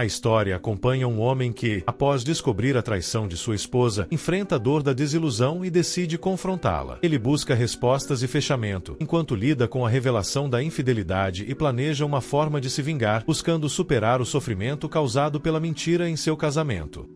A história acompanha um homem que, após descobrir a traição de sua esposa, enfrenta a dor da desilusão e decide confrontá-la. Ele busca respostas e fechamento, enquanto lida com a revelação da infidelidade e planeja uma forma de se vingar, buscando superar o sofrimento causado pela mentira em seu casamento.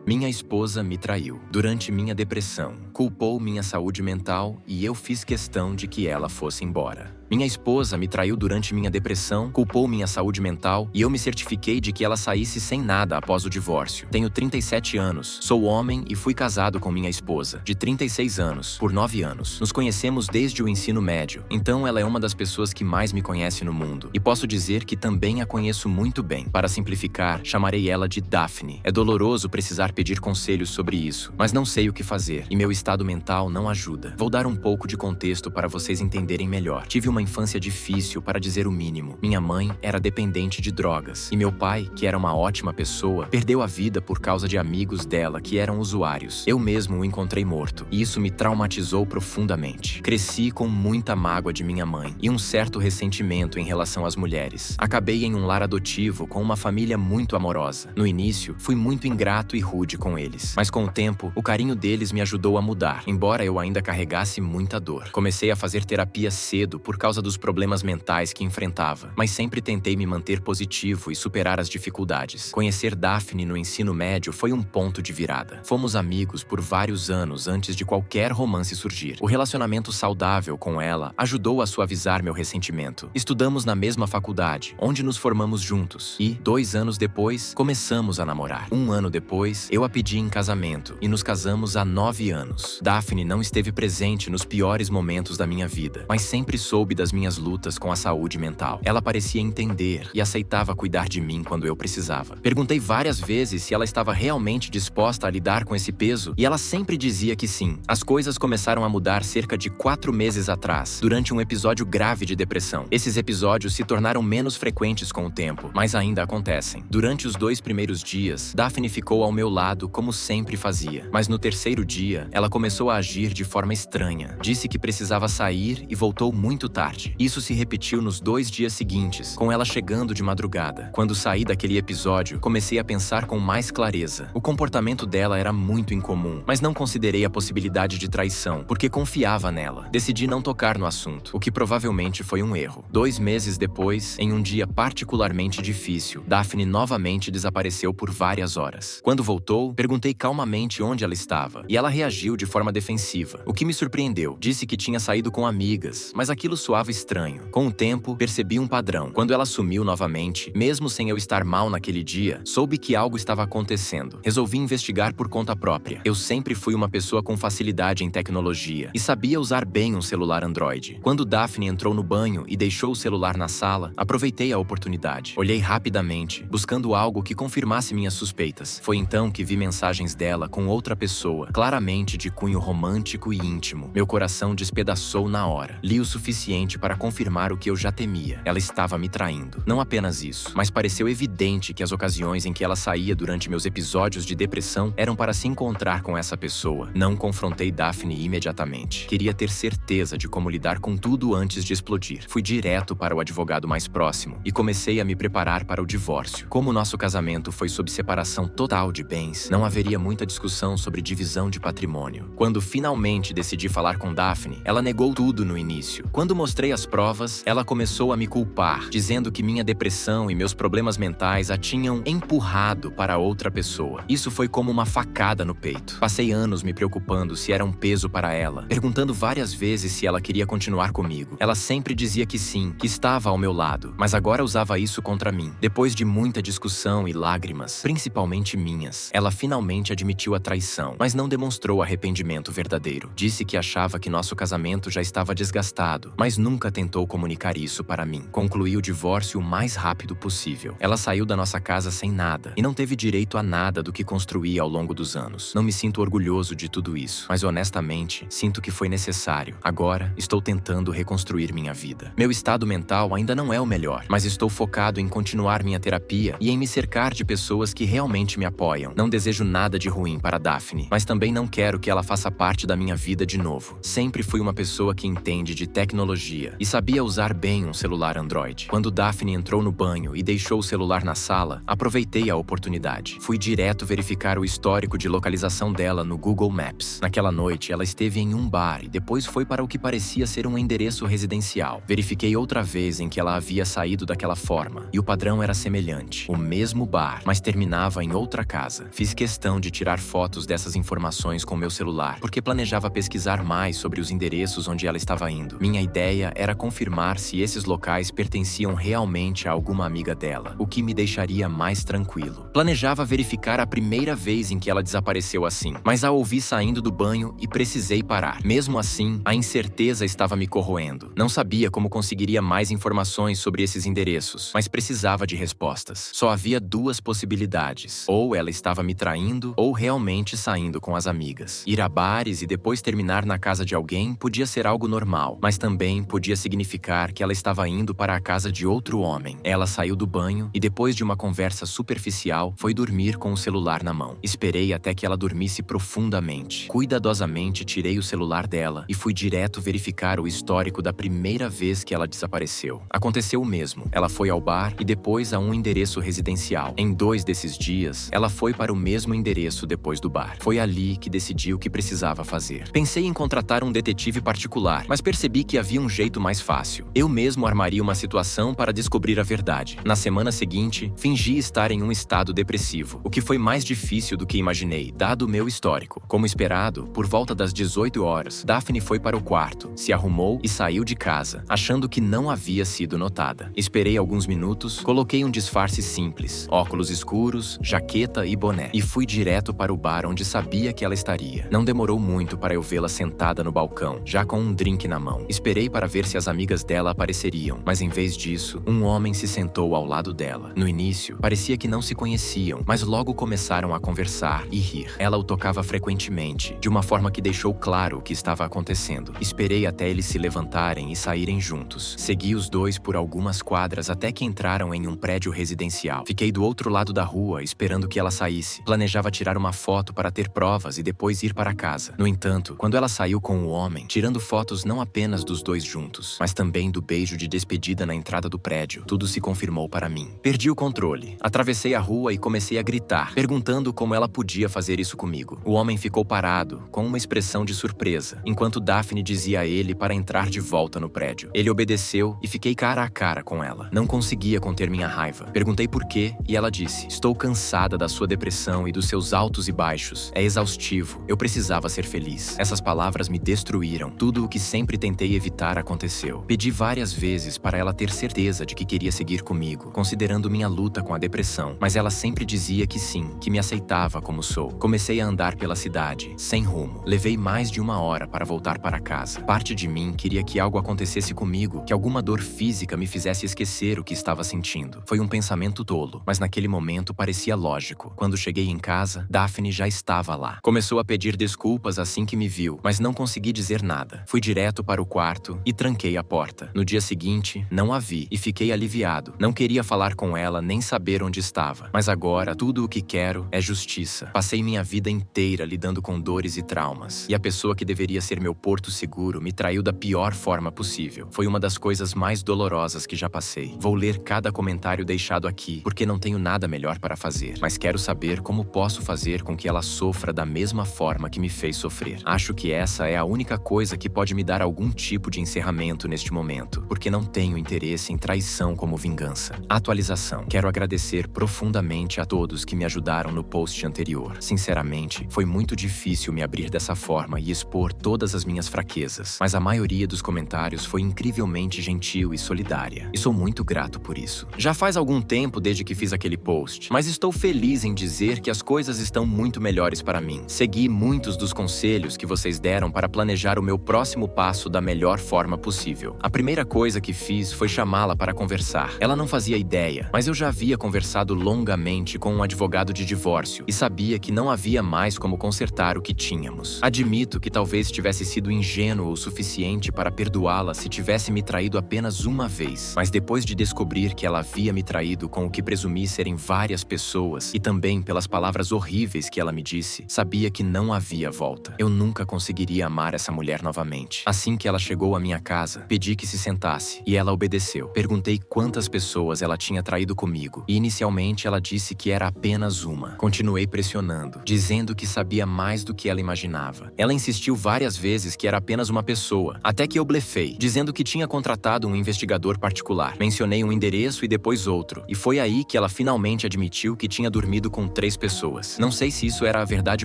Minha esposa me traiu. Durante minha depressão, culpou minha saúde mental e eu fiz questão de que ela fosse embora. Minha esposa me traiu durante minha depressão, culpou minha saúde mental e eu me certifiquei de que ela saísse sem nada após o divórcio. Tenho 37 anos, sou homem e fui casado com minha esposa, de 36 anos, por 9 anos. Nos conhecemos desde o ensino médio, então ela é uma das pessoas que mais me conhece no mundo. E posso dizer que também a conheço muito bem. Para simplificar, chamarei ela de Daphne. É doloroso precisar pedir conselhos sobre isso, mas não sei o que fazer e meu estado mental não ajuda. Vou dar um pouco de contexto para vocês entenderem melhor. Tive uma infância difícil, para dizer o mínimo. Minha mãe era dependente de drogas e meu pai, que era uma ótima pessoa, perdeu a vida por causa de amigos dela que eram usuários. Eu mesmo o encontrei morto e isso me traumatizou profundamente. Cresci com muita mágoa de minha mãe e um certo ressentimento em relação às mulheres. Acabei em um lar adotivo com uma família muito amorosa. No início, fui muito ingrato e rude com eles, mas com o tempo, o carinho deles me ajudou a mudar, embora eu ainda carregasse muita dor. Comecei a fazer terapia cedo por causa dos problemas mentais que enfrentava, mas sempre tentei me manter positivo e superar as dificuldades. Conhecer Daphne no ensino médio foi um ponto de virada. Fomos amigos por vários anos antes de qualquer romance surgir. O relacionamento saudável com ela ajudou a suavizar meu ressentimento. Estudamos na mesma faculdade, onde nos formamos juntos, e 2 anos depois, começamos a namorar. 1 ano depois, eu a pedi em casamento, e nos casamos há 9 anos. Daphne não esteve presente nos piores momentos da minha vida, mas sempre soube das minhas lutas com a saúde mental. Ela parecia entender e aceitava cuidar de mim quando eu precisava. Perguntei várias vezes se ela estava realmente disposta a lidar com esse peso e ela sempre dizia que sim. As coisas começaram a mudar cerca de 4 meses atrás, durante um episódio grave de depressão. Esses episódios se tornaram menos frequentes com o tempo, mas ainda acontecem. Durante os 2 primeiros dias, Daphne ficou ao meu lado como sempre fazia, mas no 3º dia, ela começou a agir de forma estranha. Disse que precisava sair e voltou muito tarde. Isso se repetiu nos 2 dias seguintes, com ela chegando de madrugada. Quando saí daquele episódio, comecei a pensar com mais clareza. O comportamento dela era muito incomum, mas não considerei a possibilidade de traição, porque confiava nela. Decidi não tocar no assunto, o que provavelmente foi um erro. 2 meses depois, em um dia particularmente difícil, Daphne novamente desapareceu por várias horas. Quando voltou, perguntei calmamente onde ela estava, e ela reagiu de forma defensiva, o que me surpreendeu. Disse que tinha saído com amigas, mas aquilo soava estranho. Com o tempo, percebi um padrão. Quando ela sumiu novamente, mesmo sem eu estar mal naquele dia, soube que algo estava acontecendo. Resolvi investigar por conta própria. Eu sempre fui uma pessoa com facilidade em tecnologia e sabia usar bem um celular Android. Quando Daphne entrou no banho e deixou o celular na sala, aproveitei a oportunidade. Olhei rapidamente, buscando algo que confirmasse minhas suspeitas. Foi então que vi mensagens dela com outra pessoa, claramente de cunho romântico e íntimo. Meu coração despedaçou na hora. Li o suficiente para confirmar o que eu já temia. Ela estava me traindo. Não apenas isso, mas pareceu evidente que as ocasiões em que ela saía durante meus episódios de depressão eram para se encontrar com essa pessoa. Não confrontei Daphne imediatamente. Queria ter certeza de como lidar com tudo antes de explodir. Fui direto para o advogado mais próximo e comecei a me preparar para o divórcio. Como nosso casamento foi sob separação total de bens, não haveria muita discussão sobre divisão de patrimônio. Quando finalmente decidi falar com Daphne, ela negou tudo no início. Quando mostrei as provas, ela começou a me culpar, dizendo que minha depressão e meus problemas mentais a tinham empurrado para outra pessoa. Isso foi como uma facada no peito. Passei anos me preocupando se era um peso para ela, perguntando várias vezes se ela queria continuar comigo. Ela sempre dizia que sim, que estava ao meu lado, mas agora usava isso contra mim. Depois de muita discussão e lágrimas, principalmente minhas, ela finalmente admitiu a traição, mas não demonstrou arrependimento verdadeiro. Disse que achava que nosso casamento já estava desgastado, mas nunca tentou comunicar isso para mim. Concluí o divórcio o mais rápido possível. Ela saiu da nossa casa sem nada e não teve direito a nada do que construí ao longo dos anos. Não me sinto orgulhoso de tudo isso, mas honestamente, sinto que foi necessário. Agora, estou tentando reconstruir minha vida. Meu estado mental ainda não é o melhor, mas estou focado em continuar minha terapia e em me cercar de pessoas que realmente me apoiam. Não desejo desejo nada de ruim para Daphne, mas também não quero que ela faça parte da minha vida de novo. Sempre fui uma pessoa que entende de tecnologia e sabia usar bem um celular Android. Quando Daphne entrou no banho e deixou o celular na sala, aproveitei a oportunidade. Fui direto verificar o histórico de localização dela no Google Maps. Naquela noite, ela esteve em um bar e depois foi para o que parecia ser um endereço residencial. Verifiquei outra vez em que ela havia saído daquela forma, e o padrão era semelhante. O mesmo bar, mas terminava em outra casa. Fiz questão de tirar fotos dessas informações com meu celular, porque planejava pesquisar mais sobre os endereços onde ela estava indo. Minha ideia era confirmar se esses locais pertenciam realmente a alguma amiga dela, o que me deixaria mais tranquilo. Planejava verificar a primeira vez em que ela desapareceu assim, mas a ouvi saindo do banho e precisei parar. Mesmo assim, a incerteza estava me corroendo. Não sabia como conseguiria mais informações sobre esses endereços, mas precisava de respostas. Só havia duas possibilidades. Ou ela estava me traindo, ou realmente saindo com as amigas. Ir a bares e depois terminar na casa de alguém podia ser algo normal, mas também podia significar que ela estava indo para a casa de outro homem. Ela saiu do banho e depois de uma conversa superficial, foi dormir com o celular na mão. Esperei até que ela dormisse profundamente. Cuidadosamente tirei o celular dela e fui direto verificar o histórico da primeira vez que ela desapareceu. Aconteceu o mesmo. Ela foi ao bar e depois a um endereço residencial. Em 2 desses dias, ela foi para o mesmo endereço depois do bar. Foi ali que decidi o que precisava fazer. Pensei em contratar um detetive particular, mas percebi que havia um jeito mais fácil. Eu mesmo armaria uma situação para descobrir a verdade. Na semana seguinte, fingi estar em um estado depressivo, o que foi mais difícil do que imaginei, dado o meu histórico. Como esperado, por volta das 18 horas, Daphne foi para o quarto, se arrumou e saiu de casa, achando que não havia sido notada. Esperei alguns minutos, coloquei um disfarce simples, óculos escuros, jaqueta e boné, e fui direto para o bar onde sabia que ela estaria. Não demorou muito para eu vê-la sentada no balcão, já com um drink na mão. Esperei para ver se as amigas dela apareceriam, mas em vez disso, um homem se sentou ao lado dela. No início, parecia que não se conheciam, mas logo começaram a conversar e rir. Ela o tocava frequentemente, de uma forma que deixou claro o que estava acontecendo. Esperei até eles se levantarem e saírem juntos. Segui os dois por algumas quadras até que entraram em um prédio residencial. Fiquei do outro lado da rua, esperando que ela saísse. Planejava tirar uma foto para ter provas e depois ir para casa. No entanto, quando ela saiu com o homem, tirando fotos não apenas dos dois juntos, mas também do beijo de despedida na entrada do prédio, tudo se confirmou para mim. Perdi o controle. Atravessei a rua e comecei a gritar, perguntando como ela podia fazer isso comigo. O homem ficou parado, com uma expressão de surpresa, enquanto Daphne dizia a ele para entrar de volta no prédio. Ele obedeceu e fiquei cara a cara com ela. Não conseguia conter minha raiva. Perguntei por quê e ela disse: "Estou cansada da sua depressão e dos seus altos e baixos. É exaustivo. Eu precisava ser feliz." Essas palavras me destruíram. Tudo o que sempre tentei evitar aconteceu. Pedi várias vezes para ela ter certeza de que queria seguir comigo, considerando minha luta com a depressão, mas ela sempre dizia que sim, que me aceitava como sou. Comecei a andar pela cidade, sem rumo. Levei mais de 1 hora para voltar para casa. Parte de mim queria que algo acontecesse comigo, que alguma dor física me fizesse esquecer o que estava sentindo. Foi um pensamento tolo, mas naquele momento parecia lógico. Quando cheguei em casa, Daphne já estava lá. Começou a pedir desculpas assim que me viu, mas não consegui dizer nada. Fui direto para o quarto e tranquei a porta. No dia seguinte, não a vi e fiquei aliviado. Não queria falar com ela nem saber onde estava. Mas agora, tudo o que quero é justiça. Passei minha vida inteira lidando com dores e traumas. E a pessoa que deveria ser meu porto seguro me traiu da pior forma possível. Foi uma das coisas mais dolorosas que já passei. Vou ler cada comentário deixado aqui, porque não tenho nada melhor para fazer. Mas quero saber como posso fazer com que ela sofra da mesma forma que me fez sofrer. Acho que essa é a única coisa que pode me dar algum tipo de encerramento neste momento, porque não tenho interesse em traição como vingança. Atualização. Quero agradecer profundamente a todos que me ajudaram no post anterior. Sinceramente, foi muito difícil me abrir dessa forma e expor todas as minhas fraquezas, mas a maioria dos comentários foi incrivelmente gentil e solidária, e sou muito grato por isso. Já faz algum tempo desde que fiz aquele post, mas estou feliz em dizer que as coisas estão muito melhores para mim. Segui muitos dos conselhos que vocês deram para planejar o meu próximo passo da melhor forma possível. A primeira coisa que fiz foi chamá-la para conversar. Ela não fazia ideia, mas eu já havia conversado longamente com um advogado de divórcio e sabia que não havia mais como consertar o que tínhamos. Admito que talvez tivesse sido ingênuo o suficiente para perdoá-la se tivesse me traído apenas uma vez, mas depois de descobrir que ela havia me traído com o que presumi serem várias pessoas e também pelas palavras horríveis que ela me disse, sabia que não havia volta. Eu nunca conseguiria amar essa mulher novamente. Assim que ela chegou à minha casa, pedi que se sentasse e ela obedeceu. Perguntei quantas pessoas ela tinha traído comigo e inicialmente ela disse que era apenas uma. Continuei pressionando, dizendo que sabia mais do que ela imaginava. Ela insistiu várias vezes que era apenas uma pessoa, até que eu blefei, dizendo que tinha contratado um investigador particular. Mencionei um endereço e depois outro, e foi aí que ela finalmente admitiu que tinha dormido com 3 pessoas. Não sei se isso era a verdade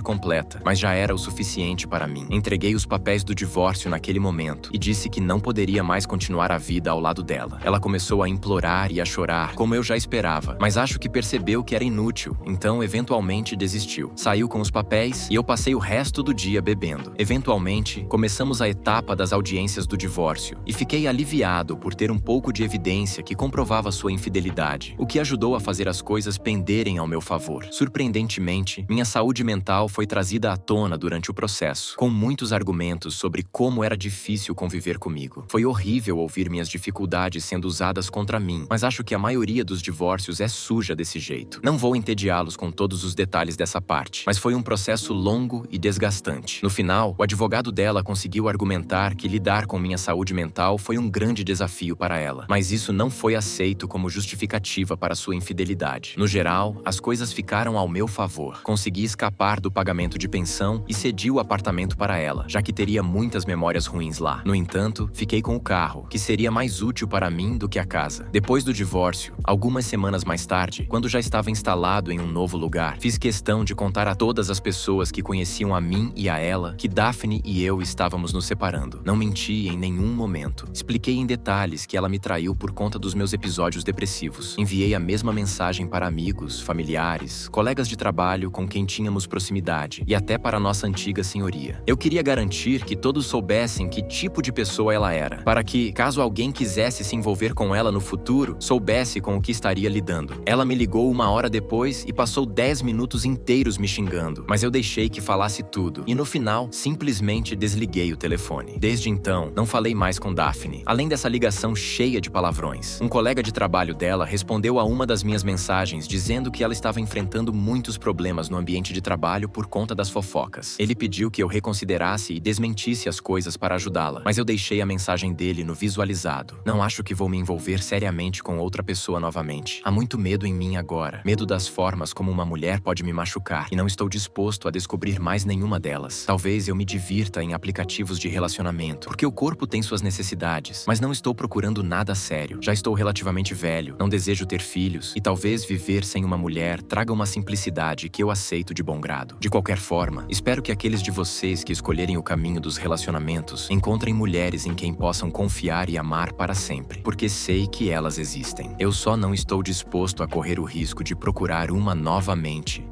completa, mas já era o suficiente para mim. Entreguei os papéis do divórcio naquele momento e disse que não poderia mais continuar a vida ao lado dela. Ela começou a implorar e a chorar, como eu já esperava, mas acho que percebeu que era inútil, então eventualmente desistiu. Saiu com os papéis e eu passei o resto do dia bebendo. Eventualmente, começamos a etapa das audiências do divórcio e fiquei aliviado por ter um pouco de evidência que comprovava sua infidelidade, o que ajudou a fazer as coisas penderem ao meu favor. Surpreendentemente, minha saúde mental foi trazida à tona durante o processo, com muitos argumentos sobre como era difícil conviver comigo. Foi horrível ouvir minhas dificuldades sendo usadas contra mim, mas acho que a maioria dos divórcios é suja desse jeito. Não vou entediá-los com todos os detalhes dessa parte, mas foi um processo longo e desgastante. No final, o advogado dela conseguiu argumentar que lidar com minha saúde mental foi um grande desafio para ela, mas isso não foi aceito como justificativa para sua infidelidade. No geral, as coisas ficaram ao meu favor. Consegui escapar do pagamento de pensão e cedi o apartamento para ela, já que teria muitas memórias ruins lá. No entanto, fiquei com o carro, que seria mais útil para mim do que a casa. Depois do divórcio, algumas semanas mais tarde, quando já estava instalado em um novo lugar, fiz questão de contar a todas as pessoas que conheciam a mim e a ela que Daphne e eu estávamos nos separando. Não menti em nenhum momento. Expliquei em detalhes que ela me traiu por conta dos meus episódios depressivos. Enviei a mesma mensagem para amigos, familiares, colegas de trabalho com quem tínhamos proximidade e até para nossa antiga senhoria. Eu queria garantir que todos soubessem que tipo de pessoa ela era, para que, caso alguém quisesse se envolver com ela no futuro, soubesse com o que estaria lidando. Ela me ligou 1 hora depois e passou 10 minutos inteiros me xingando, mas eu deixei que falasse tudo e no final, simplesmente desliguei o telefone. Desde então, não falei mais com Daphne, além dessa ligação cheia de palavrões. Um colega de trabalho dela respondeu a uma das minhas mensagens dizendo que ela estava enfrentando muitos problemas no ambiente de trabalho por conta das fofocas. Ele pediu que eu reconsiderasse e desmentisse as coisas para ajudá-la, mas eu deixei a mensagem dele no visualizado. Não acho que vou me envolver seriamente com outra pessoa novamente. Há muito medo em mim agora. Medo das formas como uma mulher pode me machucar e não estou disposto a descobrir mais nenhuma delas. Talvez eu me divirta em aplicativos de relacionamento, porque o corpo tem suas necessidades, mas não estou procurando nada sério. Já estou relativamente velho, não desejo ter filhos e talvez viver sem uma mulher traga uma simplicidade que eu aceito de bom grado. De qualquer forma, espero que aqueles de vocês que escolherem o caminho dos relacionamentos encontrem mulheres em quem possam confiar e amar para sempre, porque sei que elas existem. Eu só não estou disposto a correr o risco de procurar uma novamente